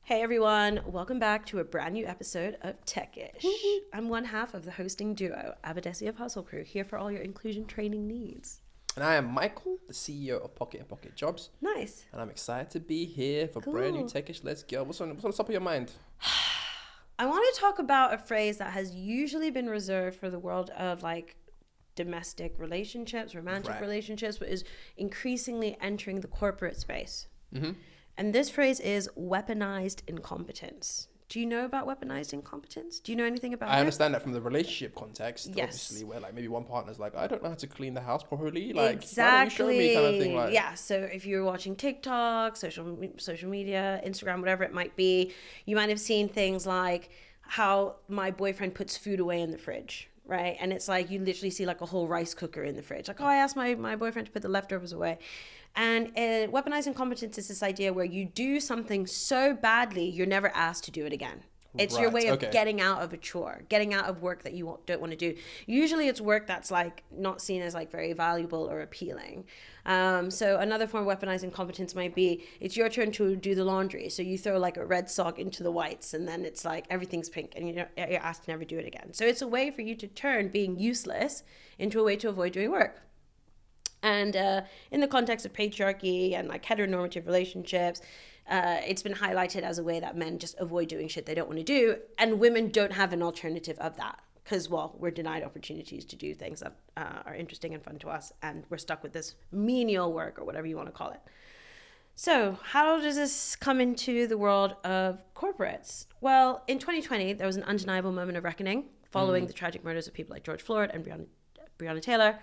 Hey everyone, welcome back to a brand new episode of Techish. I'm one half of the hosting duo, Abadesi of Hustle Crew, here for all your inclusion training needs. And I am Michael, the CEO of Pocket and Pocket Jobs. Nice. And I'm excited to be here for Cool. brand new Techish. Let's go. What's on the top of your mind? I want to talk about a phrase that has usually been reserved for the world of like domestic relationships, romantic relationships, but is increasingly entering the corporate space. Mm-hmm. And this phrase is weaponized incompetence. Do you know about weaponized incompetence? Do you know anything about it? I understand that from the relationship context, Yes. obviously, where like maybe one partner's like, I don't know how to clean the house properly. Like, Exactly. why don't you show me kind of thing? Like, yeah. So if you're watching TikTok, social media, Instagram, whatever it might be, you might have seen things like how my boyfriend puts food away in the fridge, right? And it's like you literally see like a whole rice cooker in the fridge. Like, oh, I asked my boyfriend to put the leftovers away. And weaponized incompetence is this idea where you do something so badly, you're never asked to do it again. It's your way of getting out of a chore, getting out of work that you don't want to do. Usually it's work that's like not seen as like very valuable or appealing. So another form of weaponized incompetence might be, it's your turn to do the laundry. So you throw like a red sock into the whites and then it's like everything's pink and you're asked to never do it again. So it's a way for you to turn being useless into a way to avoid doing work. And in the context of patriarchy and like heteronormative relationships, it's been highlighted as a way that men just avoid doing shit they don't want to do. And women don't have an alternative of that because, well, we're denied opportunities to do things that are interesting and fun to us. And we're stuck with this menial work or whatever you want to call it. So how does this come into the world of corporates? Well, in 2020, there was an undeniable moment of reckoning following the tragic murders of people like George Floyd and Breonna Taylor,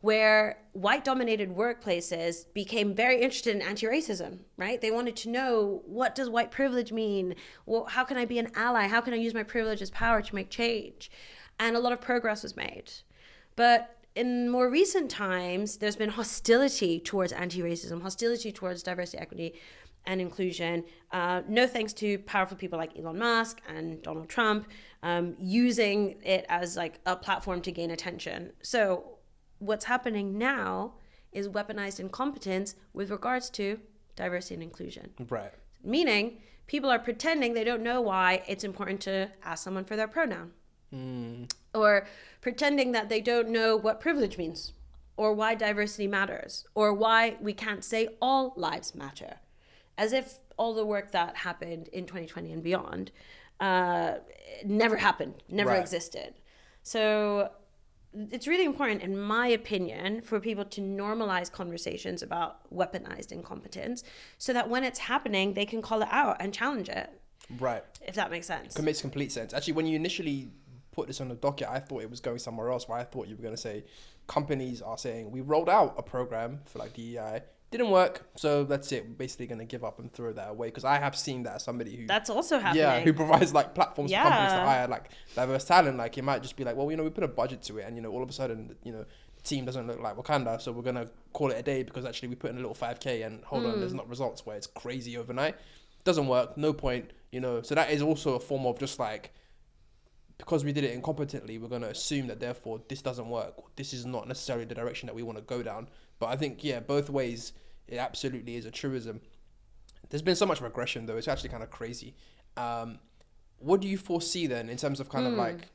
where white-dominated workplaces became very interested in anti-racism, right? They wanted to know, what does white privilege mean? Well, how can I be an ally? How can I use my privilege as power to make change? And a lot of progress was made. But in more recent times, there's been hostility towards anti-racism, hostility towards diversity, equity, and inclusion. No thanks to powerful people like Elon Musk and Donald Trump using it as like a platform to gain attention. So what's happening now is weaponized incompetence with regards to diversity and inclusion. Right. Meaning people are pretending they don't know why it's important to ask someone for their pronoun. Or pretending that they don't know what privilege means or why diversity matters or why we can't say all lives matter. As if all the work that happened in 2020 and beyond never happened, never existed. So it's really important, in my opinion, for people to normalize conversations about weaponized incompetence so that when it's happening, they can call it out and challenge it. Right. If that makes sense. It makes complete sense. Actually, when you initially put this on the docket, I thought it was going somewhere else, where I thought you were going to say companies are saying, we rolled out a program for like DEI. Didn't work, so that's it. We're basically going to give up and throw that away, because I have seen that as somebody who that's also happening. Yeah, who provides like platforms for companies to hire like diverse talent. Like it might just be like, well, we put a budget to it, and all of a sudden, the team doesn't look like Wakanda, so we're gonna call it a day because actually we put in a little 5K and hold on, there's not results, where it's crazy overnight. Doesn't work, no point. So that is also a form of just like, because we did it incompetently, we're going to assume that therefore this doesn't work. This is not necessarily the direction that we want to go down. But I think, both ways, it absolutely is a truism. There's been so much regression, though. It's actually kind of crazy. What do you foresee then in terms of kind of like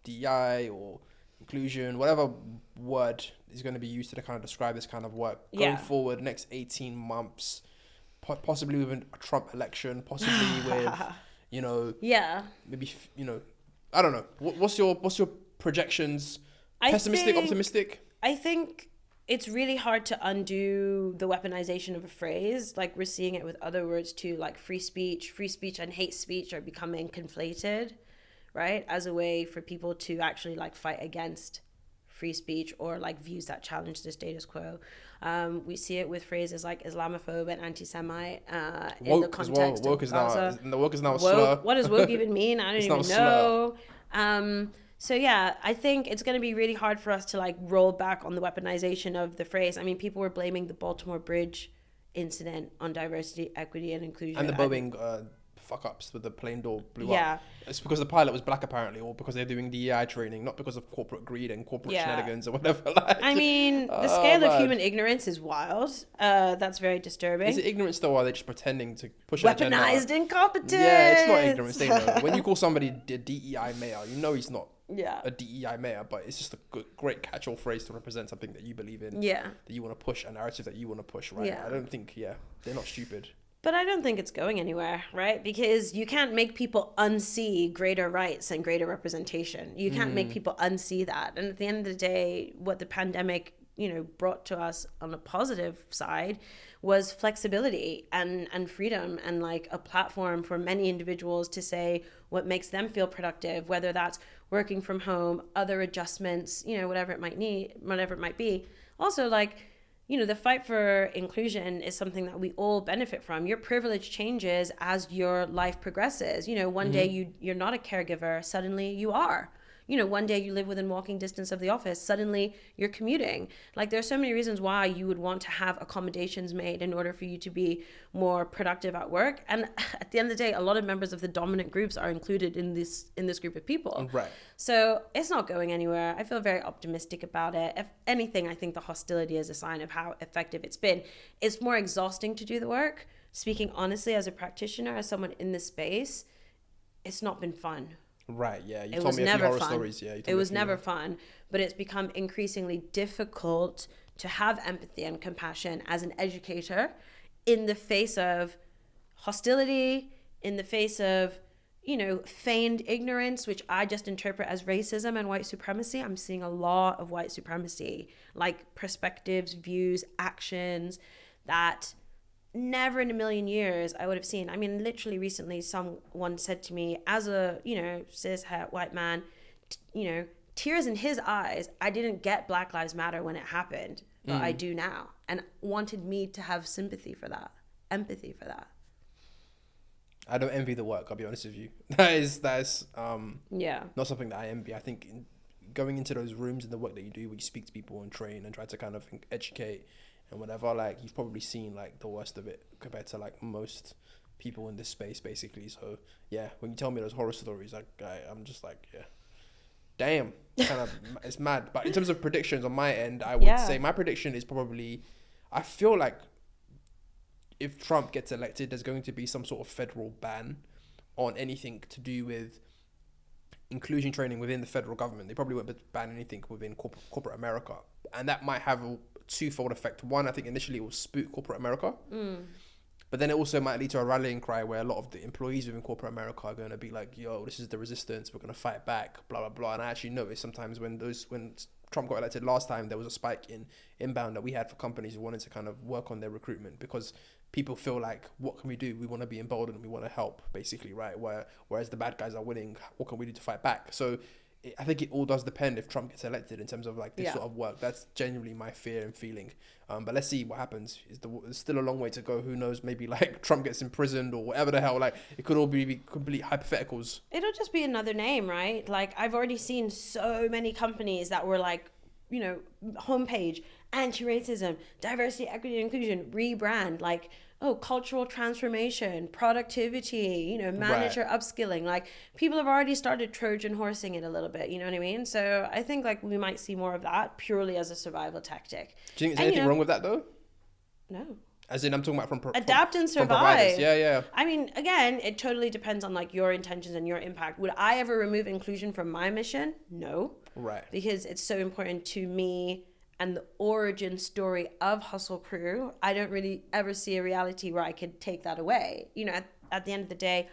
DEI or inclusion, whatever word is going to be used to kind of describe this kind of work going forward, next 18 months, possibly with a Trump election, possibly with, maybe, I don't know. What's your projections? Pessimistic, optimistic? I think it's really hard to undo the weaponization of a phrase. Like we're seeing it with other words too, like free speech and hate speech are becoming conflated, right? As a way for people to actually like fight against free speech or like views that challenge the status quo. We see it with phrases like Islamophobe and anti-Semite in the context woke of Gaza. Woke is now a woke, slur. what does woke even mean? I don't even know. So yeah, I think it's going to be really hard for us to like roll back on the weaponization of the phrase. I mean, people were blaming the Baltimore Bridge incident on diversity, equity, and inclusion. And the Boeing fuck ups with the plane door blew Yeah. up. It's because the pilot was black apparently, or because they're doing DEI training, not because of corporate greed and corporate shenanigans or whatever. Like, I mean, the scale of human ignorance is wild. That's very disturbing. Is it ignorance though, or are they just pretending to push an agenda? Weaponized incompetence. Yeah, it's not ignorance. They know. When you call somebody a DEI mayor, you know he's not a DEI mayor, but it's just a great catch-all phrase to represent something that you believe in. Yeah. That you want to push, a narrative that you want to push, right? Yeah. I don't think, they're not stupid. But I don't think it's going anywhere, right? Because you can't make people unsee greater rights and greater representation. You can't make people unsee that. And at the end of the day, what the pandemic, brought to us on a positive side was flexibility and freedom, and like a platform for many individuals to say what makes them feel productive, whether that's working from home, other adjustments, whatever it might be. Also, like, the fight for inclusion is something that we all benefit from. Your privilege changes as your life progresses. One day you're not a caregiver, suddenly you are. One day you live within walking distance of the office, suddenly you're commuting. Like, there's so many reasons why you would want to have accommodations made in order for you to be more productive at work. And at the end of the day, a lot of members of the dominant groups are included in this group of people. Right. So it's not going anywhere. I feel very optimistic about it. If anything, I think the hostility is a sign of how effective it's been. It's more exhausting to do the work. Speaking honestly, as a practitioner, as someone in this space, it's not been fun. Right, yeah. You told me a few horror stories. Yeah, it was never fun, but it's become increasingly difficult to have empathy and compassion as an educator in the face of hostility, in the face of, feigned ignorance, which I just interpret as racism and white supremacy. I'm seeing a lot of white supremacy, like perspectives, views, actions that never in a million years I would have seen. I mean, literally recently someone said to me, as a, cis het white man, tears in his eyes, I didn't get Black Lives Matter when it happened, but I do now, and wanted me to have sympathy for that, empathy for that. I don't envy the work, I'll be honest with you. That is not something that I envy. I think going into those rooms and the work that you do, where you speak to people and train and try to kind of educate and whatever, like, you've probably seen like the worst of it compared to like most people in this space, basically. So yeah, when you tell me those horror stories, I'm just like, yeah, damn, kind of, it's mad. But in terms of predictions on my end, I would say my prediction is probably, I feel like if Trump gets elected, there's going to be some sort of federal ban on anything to do with inclusion training within the federal government. They probably won't ban anything within corporate America, and that might have a twofold effect. One, I think initially it will spook corporate America, but then it also might lead to a rallying cry where a lot of the employees within corporate America are going to be like, yo, this is the resistance, we're going to fight back, blah blah blah. And I actually noticed sometimes when Trump got elected last time, there was a spike in inbound that we had for companies who wanted to kind of work on their recruitment, because people feel like, what can we do? We want to be emboldened, we want to help, basically, right? Whereas the bad guys are winning, what can we do to fight back? So I think it all does depend if Trump gets elected in terms of like this sort of work. That's genuinely my fear and feeling. But let's see what happens. There's still a long way to go. Who knows? Maybe like Trump gets imprisoned or whatever the hell. Like, it could all be complete hypotheticals. It'll just be another name, right? Like, I've already seen so many companies that were like, homepage, anti-racism, diversity, equity, and inclusion, rebrand, like, cultural transformation, productivity, manager upskilling. Like, people have already started Trojan horsing it a little bit, you know what I mean? So I think like we might see more of that purely as a survival tactic. Do you think there's anything wrong with that though? No. As in, I'm talking about adapt and survive. Yeah. I mean, again, it totally depends on like your intentions and your impact. Would I ever remove inclusion from my mission? No. Right. Because it's so important to me and the origin story of Hustle Crew. I don't really ever see a reality where I could take that away. At the end of the day,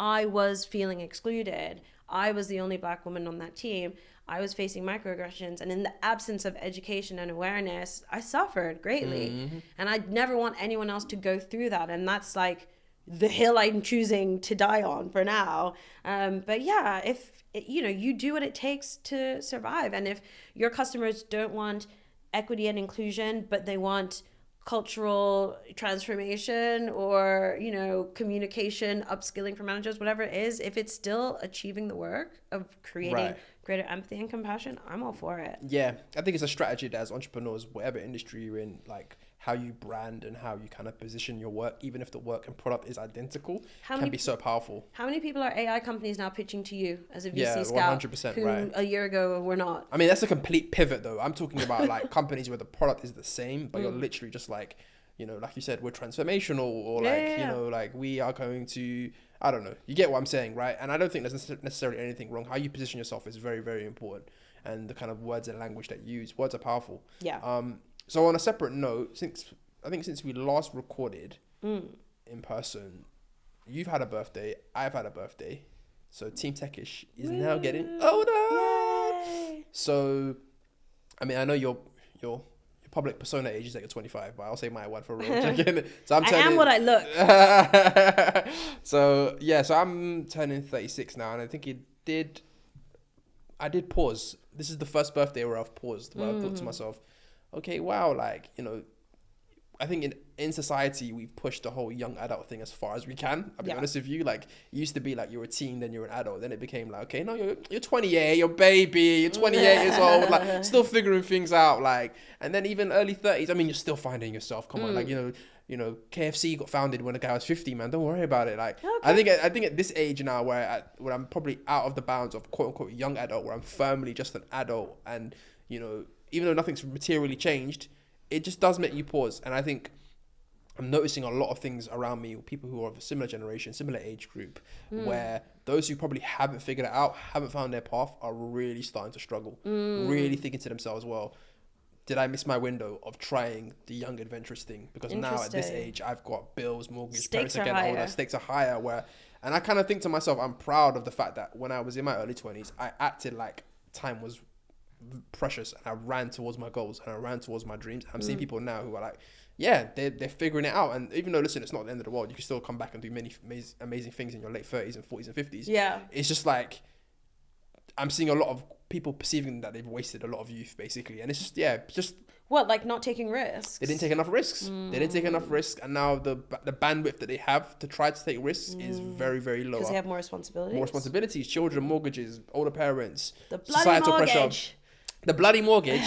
I was feeling excluded. I was the only Black woman on that team. I was facing microaggressions, and in the absence of education and awareness, I suffered greatly. And I'd never want anyone else to go through that. And that's like the hill I'm choosing to die on for now. But yeah, if you do what it takes to survive, and if your customers don't want equity and inclusion, but they want cultural transformation or, communication, upskilling for managers, whatever it is, if it's still achieving the work of creating greater empathy and compassion, I'm all for it. Yeah, I think it's a strategy that as entrepreneurs, whatever industry you're in, like, how you brand and how you kind of position your work, even if the work and product is identical, How can many be so powerful. How many people are AI companies now pitching to you as a VC Yeah, scout 100%, who right. a year ago were not? I mean, that's a complete pivot though. I'm talking about like companies where the product is the same, but you're literally just like, you know, like you said, we're transformational, or like, you know, like we are going to, I don't know. You get what I'm saying, right? And I don't think there's necessarily anything wrong. How you position yourself is very, very important. And the kind of words and language that you use, words are powerful. Yeah. So on a separate note, since we last recorded in person, you've had a birthday, I've had a birthday. So Team Techish is now getting older. Yay. So, I mean, I know your public persona age is like 25, but I'll say my one for real. So I am what I look. So yeah, so I'm turning 36 now, and I think I did pause. This is the first birthday where I've paused, where I thought to myself, okay, wow, like, you know, I think in society, we've pushed the whole young adult thing as far as we can. I'll be honest with you. Like, it used to be like you're a teen, then you're an adult. Then it became like, okay, no, you're 28, you're baby, you're 28 years old, like still figuring things out. Like, and then even early 30s, I mean, you're still finding yourself. Come on, like, you know, KFC got founded when a guy was 50, man. Don't worry about it. Like, I think at this age now, where I'm probably out of the bounds of quote unquote young adult, where I'm firmly just an adult, and you know, even though nothing's materially changed, it just does make you pause. And I think I'm noticing a lot of things around me, people who are of a similar generation, similar age group, where those who probably haven't figured it out, haven't found their path, are really starting to struggle, really thinking to themselves, well, did I miss my window of trying the young adventurous thing? Because now at this age, I've got bills, mortgage, parents are getting older, stakes are higher. And I kind of think to myself, I'm proud of the fact that when I was in my early 20s, I acted like time was precious, and I ran towards my goals and I ran towards my dreams. I'm seeing people now who are like, yeah, they're figuring it out, and even though, listen, it's not the end of the world, you can still come back and do many amazing things in your late 30s and 40s and 50s. It's just like I'm seeing a lot of people perceiving that they've wasted a lot of youth, basically. And it's just what, like not taking risks? They didn't take enough risks. They didn't take enough risks, and now the bandwidth that they have to try to take risks is very, very low. Because they have more responsibilities. Children, mortgages, older parents, the bloody mortgage. Pressure. The bloody mortgage.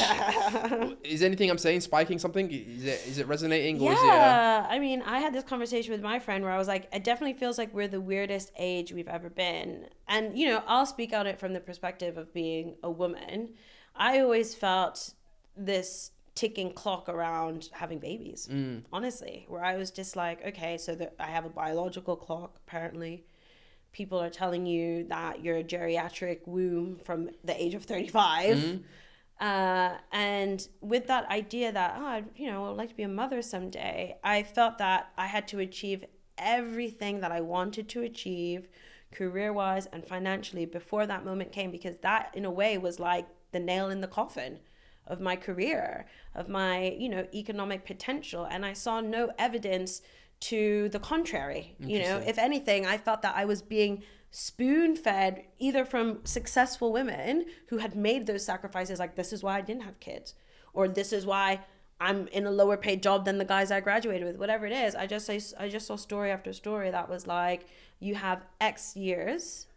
Is anything I'm saying spiking something? Is it resonating? Or is it, I mean, I had this conversation with my friend where I was like, it definitely feels like we're the weirdest age we've ever been. And, you know, I'll speak on it from the perspective of being a woman. I always felt this ticking clock around having babies, honestly, where I was just like, okay, so I have a biological clock, apparently. People are telling you that you're a geriatric womb from the age of 35. And with that idea that, I'd like to be a mother someday, I felt that I had to achieve everything that I wanted to achieve career-wise and financially before that moment came, because that, in a way, was like the nail in the coffin of my career, of my, economic potential. And I saw no evidence to the contrary. If anything, I felt that I was being spoon-fed either from successful women who had made those sacrifices, like, this is why I didn't have kids, or this is why I'm in a lower paid job than the guys I graduated with, whatever it is. I just saw story after story that was like, you have X years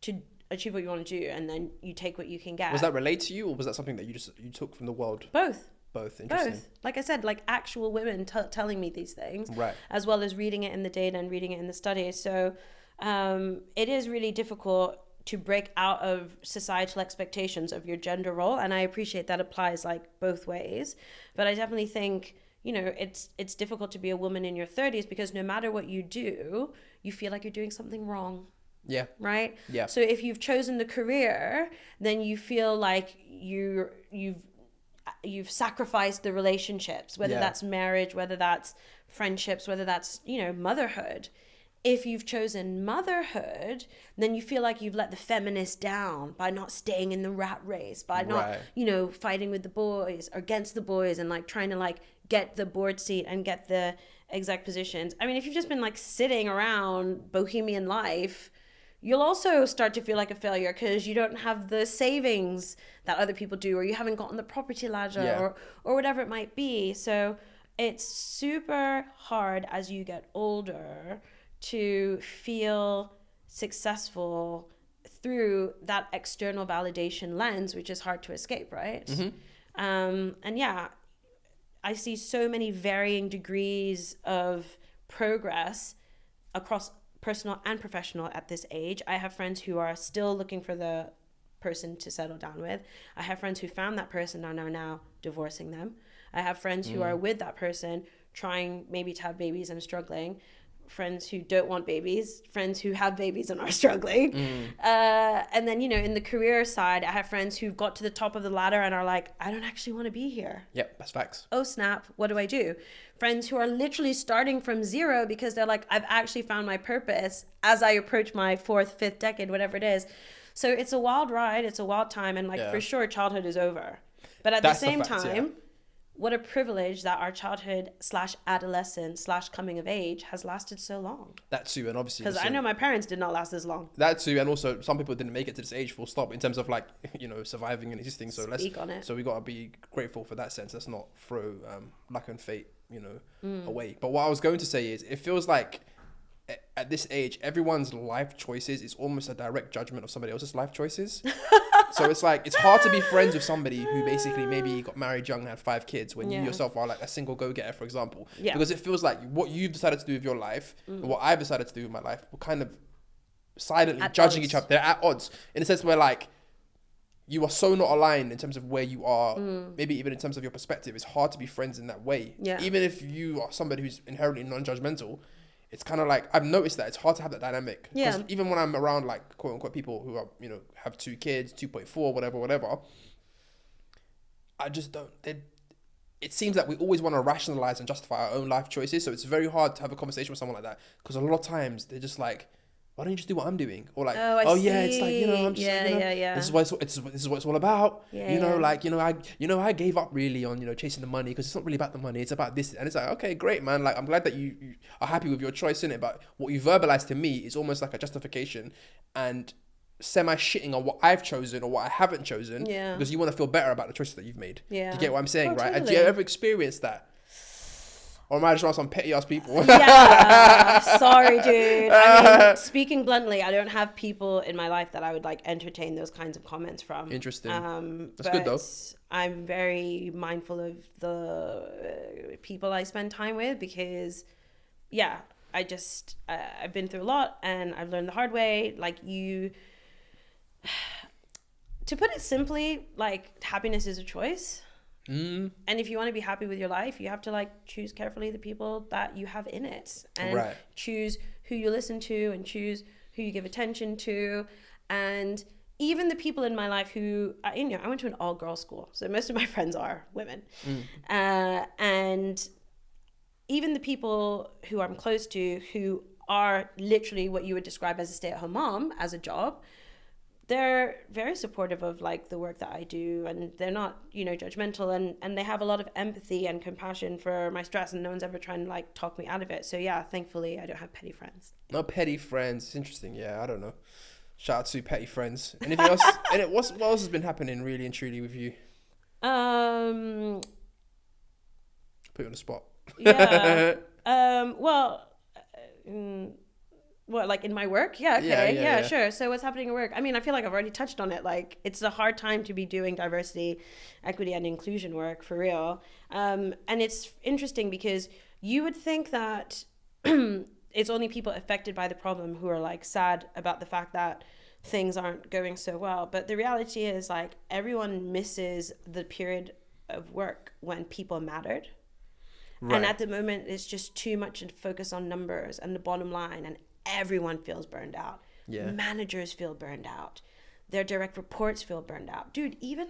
to achieve what you want to do, and then you take what you can get. Was that relayed to you, or was that something that you took from the world? Both. Interesting. Both. Like I said, like actual women telling me these things, right, as well as reading it in the data and reading it in the studies. So it is really difficult to break out of societal expectations of your gender role, and I appreciate that applies like both ways. But I definitely think, it's difficult to be a woman in your 30s, because no matter what you do, you feel like you're doing something wrong. Yeah. Right? Yeah. So if you've chosen the career, then you feel like you've sacrificed the relationships, whether that's marriage, whether that's friendships, whether that's, motherhood. If you've chosen motherhood, then you feel like you've let the feminist down by not staying in the rat race, by not, fighting with the boys or against the boys, and like trying to like get the board seat and get the exec positions. I mean, if you've just been like sitting around bohemian life, you'll also start to feel like a failure because you don't have the savings that other people do, or you haven't gotten the property ladder, or whatever it might be. So it's super hard as you get older to feel successful through that external validation lens, which is hard to escape, right? And I see so many varying degrees of progress across personal and professional at this age. I have friends who are still looking for the person to settle down with. I have friends who found that person and are now divorcing them. I have friends who are with that person trying maybe to have babies and struggling. Friends who don't want babies, friends who have babies and are struggling. And then, in the career side, I have friends who've got to the top of the ladder and are like, I don't actually want to be here. Yep, that's facts. Oh, snap. What do I do? Friends who are literally starting from zero because they're like, I've actually found my purpose as I approach my 4th, 5th decade, whatever it is. So it's a wild ride. It's a wild time. And for sure, childhood is over. But at the same time, what a privilege that our childhood / adolescence / coming of age has lasted so long. That too, and obviously because I know my parents did not last this long. That too, and also some people didn't make it to this age full stop in terms of surviving and existing. So Speak on it. So we gotta be grateful for that sense. Let's not throw luck and fate away. But what I was going to say is, it feels like at this age, everyone's life choices is almost a direct judgment of somebody else's life choices. So it's like, it's hard to be friends with somebody who basically maybe got married young and had 5 kids when you yourself are like a single go-getter, for example. Yeah. Because it feels like what you've decided to do with your life and what I've decided to do with my life, we're kind of silently judging each other. They're at odds in a sense where you are so not aligned in terms of where you are, maybe even in terms of your perspective. It's hard to be friends in that way. Yeah. Even if you are somebody who's inherently non-judgmental, it's kind of like, I've noticed that it's hard to have that dynamic. Because even when I'm around quote unquote people who are, have 2 kids, 2.4, whatever, I just don't, it seems like we always want to rationalize and justify our own life choices. So it's very hard to have a conversation with someone like that. Because a lot of times they're just like, why don't you just do what I'm doing? Or like, it's like, I'm just this is what this is what it's all about. I gave up really on, chasing the money because it's not really about the money. It's about this. And it's like, okay, great, man. Like, I'm glad that you are happy with your choice in it. But what you verbalize to me is almost like a justification and semi-shitting on what I've chosen or what I haven't chosen because you want to feel better about the choices that you've made. Yeah. Do you get what I'm saying, right? Totally. And do you ever experience that? Or am I just around some petty ass people? Yeah, sorry, dude. I mean, speaking bluntly, I don't have people in my life that I would entertain those kinds of comments from. Interesting. That's good though. I'm very mindful of the people I spend time with because, I've been through a lot and I've learned the hard way. To put it simply, happiness is a choice. And if you want to be happy with your life, you have to choose carefully the people that you have in it and choose who you listen to and choose who you give attention to. And even the people in my life who, I went to an all-girls school, so most of my friends are women. And even the people who I'm close to who are literally what you would describe as a stay-at-home mom as a job, they're very supportive of the work that I do, and they're not, judgmental, and they have a lot of empathy and compassion for my stress, and no one's ever trying to talk me out of it. So yeah, thankfully I don't have petty friends. No petty friends. It's interesting. Yeah, I don't know. Shout out to petty friends. Anything else? And what else has been happening really and truly with you? Put you on the spot. Yeah. What, in my work? Yeah, okay. Yeah, sure. So what's happening at work? I mean, I feel like I've already touched on it. It's a hard time to be doing diversity, equity, and inclusion work, for real. And it's interesting because you would think that it's only people affected by the problem who are sad about the fact that things aren't going so well. But the reality is everyone misses the period of work when people mattered. Right. And at the moment, it's just too much to focus on numbers and the bottom line, and everyone feels burned out. Yeah. Managers feel burned out. Their direct reports feel burned out. Dude, even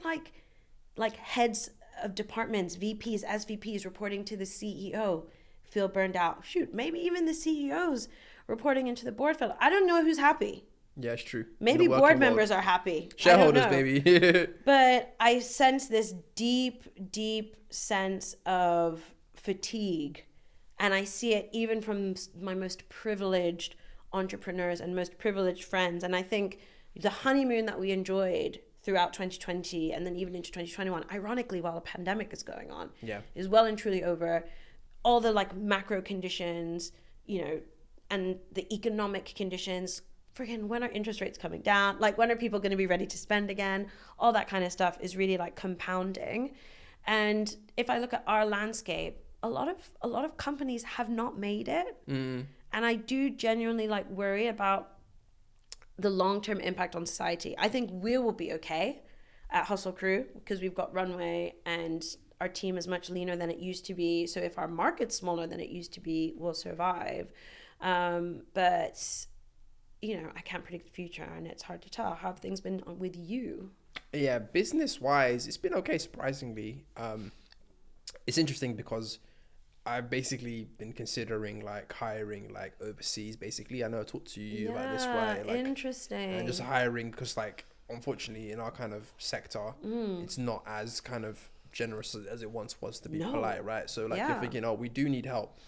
heads of departments, VPs, SVPs reporting to the CEO feel burned out. Shoot, maybe even the CEOs reporting into the board feel. I don't know who's happy. Yeah, it's true. Maybe board members are happy. Shareholders, maybe. But I sense this deep, deep sense of fatigue. And I see it even from my most privileged entrepreneurs and most privileged friends. And I think the honeymoon that we enjoyed throughout 2020 and then even into 2021, ironically, while a pandemic is going on, is well and truly over. All the macro conditions, and the economic conditions, friggin' when are interest rates coming down? When are people going to be ready to spend again? All that kind of stuff is really compounding. And if I look at our landscape, a lot of companies have not made it. And I do genuinely like worry about the long-term impact on society. I think we will be okay at Hustle Crew because we've got runway and our team is much leaner than it used to be. So if our market's smaller than it used to be, we'll survive. But, you know, I can't predict the future and it's hard to tell. How have things been with you? Yeah, business-wise, it's been okay, surprisingly. It's interesting because I've basically been considering like hiring like overseas. Basically, I know I talked to you about this, right? Like, interesting. And just hiring because, like, unfortunately, in our kind of sector, it's not as kind of generous as it once was, to be polite, right? So like, you're thinking, oh, we do need help,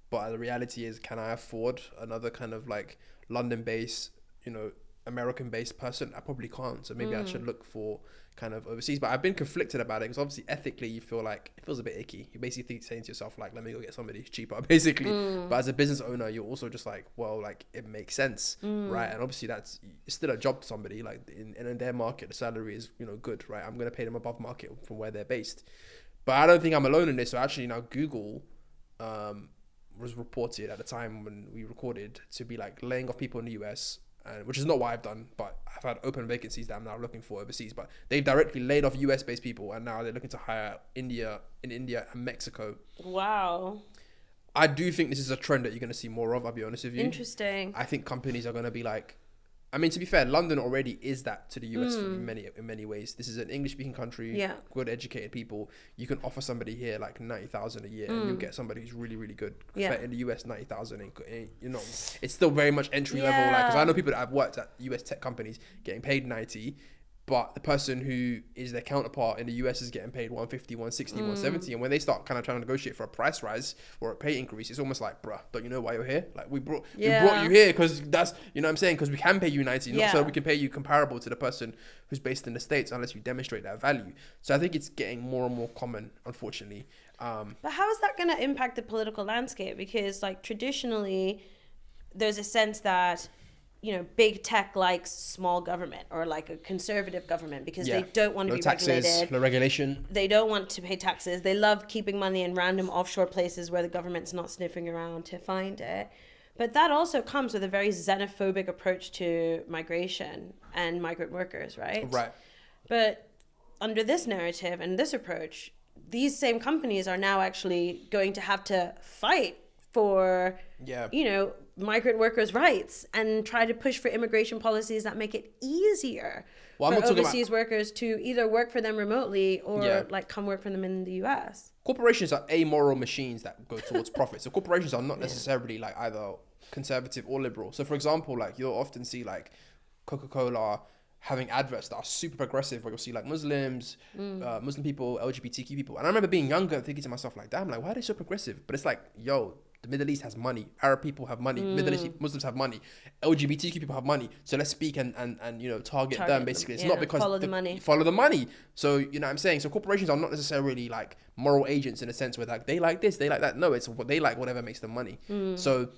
but the reality is, can I afford another kind of like London-based, you know, American-based person? I probably can't. So maybe I should look for kind of overseas. But I've been conflicted about it because obviously ethically you feel like it feels a bit icky. You're basically saying to yourself like, let me go get somebody who's cheaper, basically. But as a business owner, you're also just like, well, like it makes sense, right? And obviously it's still a job to somebody. Like in their market, the salary is, you know, good, right? I'm going to pay them above market from where they're based. But I don't think I'm alone in this. So actually now Google was reported at the time when we recorded to be like laying off people in the US, which is not what I've done, but I've had open vacancies that I'm now looking for overseas. But they've directly laid off US based people, and now they're looking to hire in India and Mexico. Wow. I do think this is a trend that you're going to see more of, I'll be honest with you. Interesting. I think companies are going to be like, I mean, to be fair, London already is that to the US in many ways. This is an English-speaking country, good educated people. You can offer somebody here like 90,000 a year, and you'll get somebody who's really, really good. But in the US, 90,000, you know, it's still very much entry level. Like, because I know people that have worked at US tech companies getting paid 90, but the person who is their counterpart in the US is getting paid 150, 160, 170. And when they start kind of trying to negotiate for a price rise or a pay increase, it's almost like, bruh, don't you know why you're here? Like, we brought you here because that's, you know what I'm saying? Because we can pay you 90, not so we can pay you comparable to the person who's based in the States unless you demonstrate that value. So I think it's getting more and more common, unfortunately. But how is that going to impact the political landscape? Because like traditionally, there's a sense that, you know, big tech likes small government or like a conservative government because they don't want to be regulated. No regulation. They don't want to pay taxes. They love keeping money in random offshore places where the government's not sniffing around to find it. But that also comes with a very xenophobic approach to migration and migrant workers, right? Right. But under this narrative and this approach, these same companies are now actually going to have to fight for, you know, migrant workers' rights and try to push for immigration policies that make it easier for overseas workers to either work for them remotely or like come work for them in the US. Corporations are amoral machines that go towards profit. So corporations are not necessarily like either conservative or liberal. So for example, like you'll often see like Coca-Cola having adverts that are super progressive, where you'll see like Muslims, Muslim people, LGBTQ people. And I remember being younger and thinking to myself like, damn, like why are they so progressive? But it's like, yo, the Middle East has money. Arab people have money. Middle East Muslims have money. LGBTQ people have money. So let's speak and you know, target them basically. It's not because follow the money. Follow the money. So, you know what I'm saying? So corporations are not necessarily like moral agents in a sense where like they like this, they like that. No, it's what they like, whatever makes them money. So,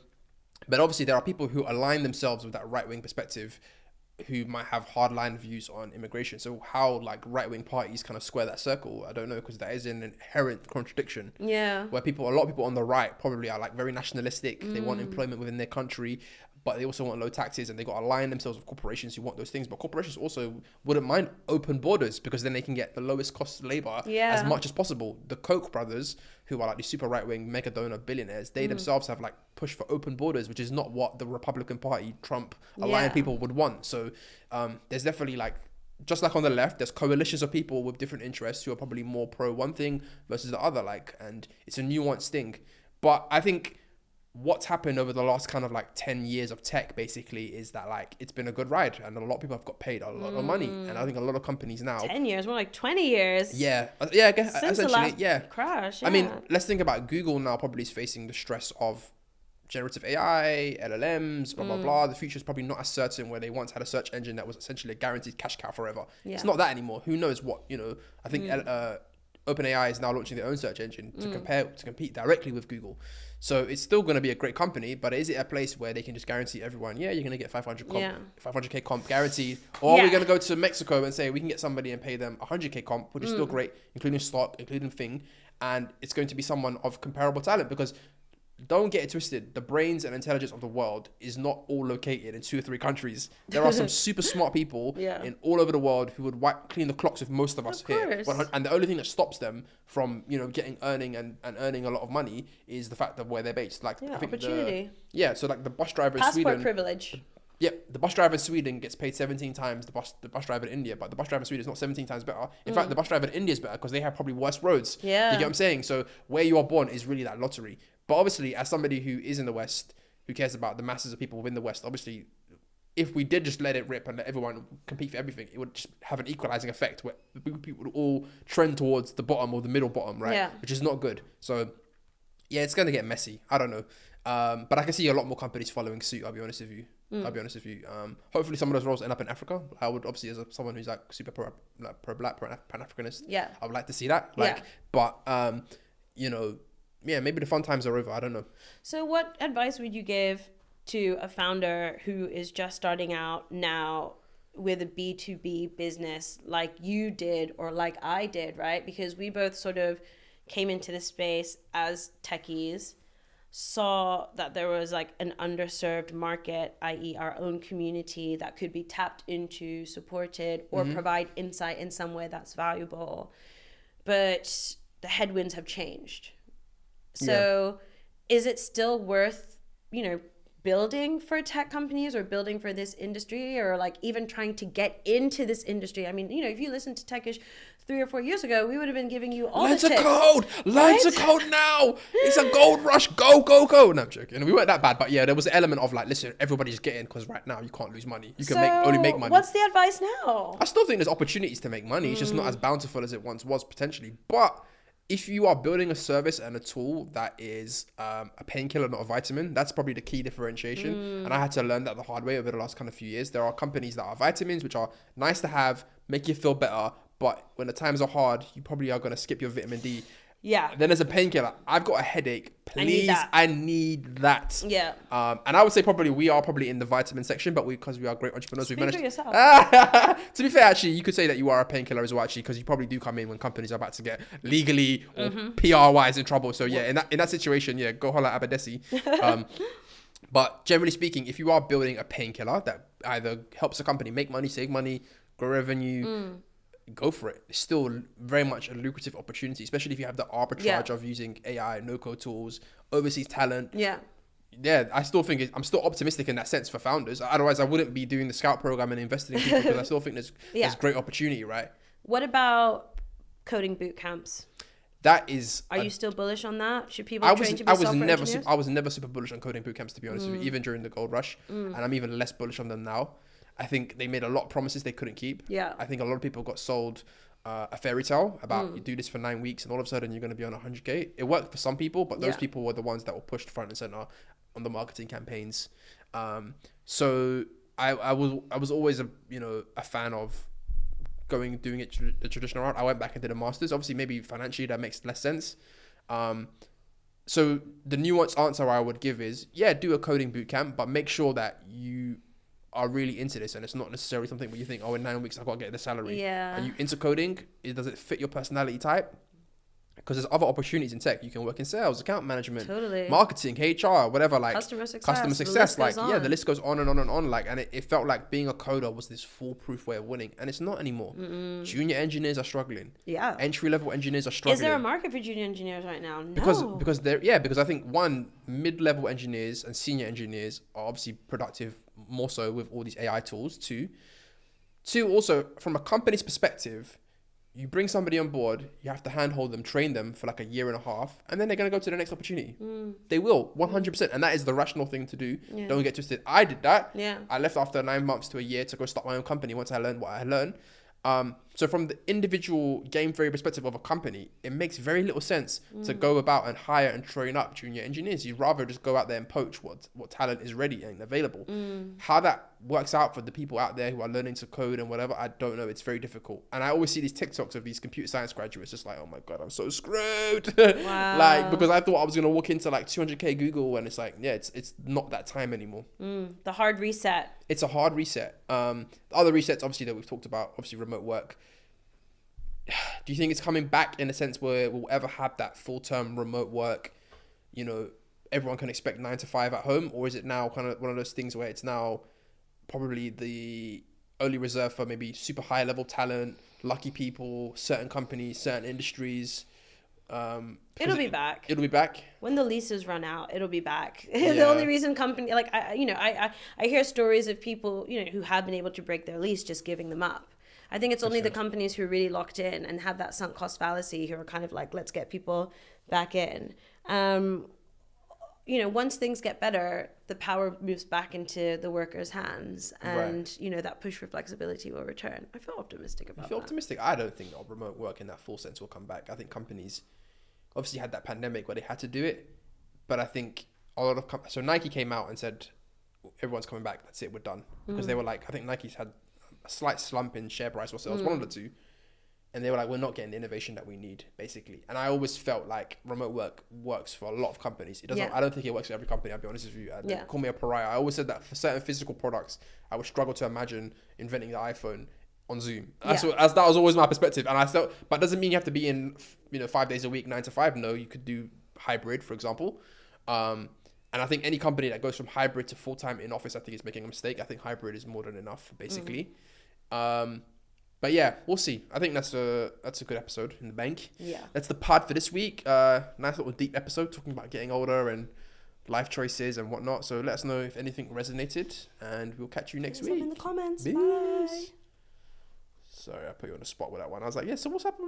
but obviously there are people who align themselves with that right-wing perspective who might have hardline views on immigration. So how like right-wing parties kind of square that circle, I don't know, because that is an inherent contradiction. Where a lot of people on the right probably are like very nationalistic. They want employment within their country, but they also want low taxes, and they got to align themselves with corporations who want those things. But corporations also wouldn't mind open borders because then they can get the lowest cost labor as much as possible. The Koch brothers, who are like the super right-wing mega donor billionaires, they themselves have like pushed for open borders, which is not what the Republican Party, Trump aligned people would want. So there's definitely like, just like on the left, there's coalitions of people with different interests who are probably more pro one thing versus the other, like, and it's a nuanced thing. But I think what's happened over the last kind of like 10 years of tech basically is that like it's been a good ride, and a lot of people have got paid a lot of money, and I think a lot of companies now 10 years, more like 20 years. I guess since essentially the last crash. I mean, let's think about Google now probably is facing the stress of generative AI, LLMs, blah blah blah. The future is probably not as certain, where they once had a search engine that was essentially a guaranteed cash cow forever. It's not that anymore. Who knows what, you know, I think OpenAI is now launching their own search engine to compete directly with Google. So it's still going to be a great company, but is it a place where they can just guarantee everyone, yeah, you're going to get 500K comp guaranteed, or are we going to go to Mexico and say we can get somebody and pay them 100K comp, which is still great, including stock, including thing, and it's going to be someone of comparable talent? Because don't get it twisted, the brains and intelligence of the world is not all located in 2 or 3 countries. There are some super smart people in all over the world who would clean the clocks with most of us here. And the only thing that stops them from, getting earning a lot of money is the fact of where they're based. Like, I think opportunity. So like the bus driver in Passport Sweden. privilege. Yeah, the bus driver in Sweden gets paid 17 times the bus driver in India, but the bus driver in Sweden is not 17 times better. In fact, the bus driver in India is better because they have probably worse roads. Yeah. You get what I'm saying? So where you are born is really that lottery. But obviously, as somebody who is in the West, who cares about the masses of people within the West, obviously, if we did just let it rip and let everyone compete for everything, it would just have an equalizing effect where people would all trend towards the bottom or the middle bottom, right? Yeah. Which is not good. So, yeah, it's going to get messy. I don't know. But I can see a lot more companies following suit, I'll be honest with you. Hopefully some of those roles end up in Africa. I would obviously, as someone who's like super pro-black, pan-Africanist, I would like to see that. But, maybe the fun times are over. I don't know. So what advice would you give to a founder who is just starting out now with a B2B business like you did or like I did, right? Because we both sort of came into this space as techies, saw that there was like an underserved market, i.e. our own community that could be tapped into, supported, or provide insight in some way that's valuable. But the headwinds have changed. So is it still worth, building for tech companies or building for this industry, or like even trying to get into this industry? I mean, if you listen to Techish 3 or 4 years ago, we would have been giving you all the tips. Learn to code now. It's a gold rush. Go. No, I'm joking. We weren't that bad, but yeah, there was an element of like, listen, everybody's getting, because right now you can't lose money. You can only make money. What's the advice now? I still think there's opportunities to make money. It's just not as bountiful as it once was potentially. But if you are building a service and a tool that is a painkiller, not a vitamin, that's probably the key differentiation. And I had to learn that the hard way over the last kind of few years. There are companies that are vitamins, which are nice to have, make you feel better, but when the times are hard, you probably are going to skip your vitamin D. Yeah. Then there's a painkiller. I've got a headache. Please, I need that. Yeah. And I would say we are probably in the vitamin section, but because we are great entrepreneurs, we've managed. For yourself. To be fair, actually, you could say that you are a painkiller as well, actually, because you probably do come in when companies are about to get legally or PR-wise in trouble. So yeah, in that situation, go holla at Abadesi. But generally speaking, if you are building a painkiller that either helps a company make money, save money, grow revenue, go for it. It's still very much a lucrative opportunity, especially if you have the arbitrage of using AI, no-code tools, overseas talent. Yeah, I still think I'm still optimistic in that sense for founders. Otherwise, I wouldn't be doing the Scout program and investing in people, because I still think there's great opportunity, right? What about coding boot camps? That is. Are you still bullish on that? Should people train to be software engineers? I was never super bullish on coding boot camps, to be honest with you, even during the gold rush, and I'm even less bullish on them now. I think they made a lot of promises they couldn't keep. Yeah. I think a lot of people got sold a fairy tale about you do this for 9 weeks and all of a sudden you're going to be on 100K. It worked for some people, but those people were the ones that were pushed front and center on the marketing campaigns. So I was always a fan of doing it the traditional route. I went back and did a master's. Obviously, maybe financially that makes less sense. So the nuanced answer I would give is, do a coding boot camp, but make sure that you are really into this and it's not necessarily something where you think, in 9 weeks I've got to get the salary. Yeah. Are you into coding? Does it fit your personality type? Because there's other opportunities in tech. You can work in sales, account management, marketing, HR, whatever, like customer success. Like, the list goes on and on and on. Like, and it felt like being a coder was this foolproof way of winning, and it's not anymore. Junior engineers are struggling. Yeah. Entry-level engineers are struggling. Is there a market for junior engineers right now? No. Because I think mid-level engineers and senior engineers are obviously productive more so with all these AI tools. Two, also from a company's perspective, you bring somebody on board, you have to handhold them, train them for like a year and a half, and then they're going to go to the next opportunity. They will, 100%. And that is the rational thing to do. Yeah. Don't get twisted. I did that. Yeah. I left after 9 months to a year to go start my own company once I learned what I learned. So from the individual game theory perspective of a company, it makes very little sense to go about and hire and train up junior engineers. You'd rather just go out there and poach what talent is ready and available. How that works out for the people out there who are learning to code and whatever. I don't know. It's very difficult. And I always see these TikToks of these computer science graduates just like, oh my God, I'm so screwed. Wow. Like, because I thought I was going to walk into like 200K Google, and it's like, yeah, it's not that time anymore. The hard reset. It's a hard reset. The other resets, obviously, that we've talked about, obviously remote work. Do you think it's coming back in a sense where we'll ever have that full-term remote work, you know, everyone can expect 9 to 5 at home? Or is it now kind of one of those things where it's now probably the only reserved for maybe super high level talent, lucky people, certain companies, certain industries? It'll be back. It'll be back when the leases run out. It'll be back. Yeah. The only reason company, like, I hear stories of people, you know, who have been able to break their lease just giving them up. I think it's only the companies who are really locked in and have that sunk cost fallacy who are kind of like, let's get people back in. You know, once things get better, the power moves back into the workers' hands, and you know, that push for flexibility will return. I feel optimistic about that. I feel optimistic. I don't think remote work in that full sense will come back. I think companies obviously had that pandemic where they had to do it, but I think a lot of so Nike came out and said everyone's coming back. That's it. We're done, because they were like, I think Nike's had a slight slump in share price or sales, one of the two, and they were like, we're not getting the innovation that we need, basically. And I always felt like remote work works for a lot of companies. It doesn't. I don't think it works for every company, I'll be honest with you. Call me a pariah. I always said that for certain physical products, I would struggle to imagine inventing the iPhone on Zoom. That was always my perspective. And I felt, but doesn't mean you have to be in, you know, 5 days a week, 9 to 5. No, you could do hybrid, for example. And I think any company that goes from hybrid to full-time in office, I think is making a mistake. I think hybrid is more than enough, basically. But yeah, we'll see. I think that's a good episode in the bank. Yeah. That's the pod for this week. Nice little deep episode talking about getting older and life choices and whatnot. So let us know if anything resonated, and we'll catch you next week. In the comments. Peace. Bye. Sorry, I put you on the spot with that one. I was like, yeah, so what's happening?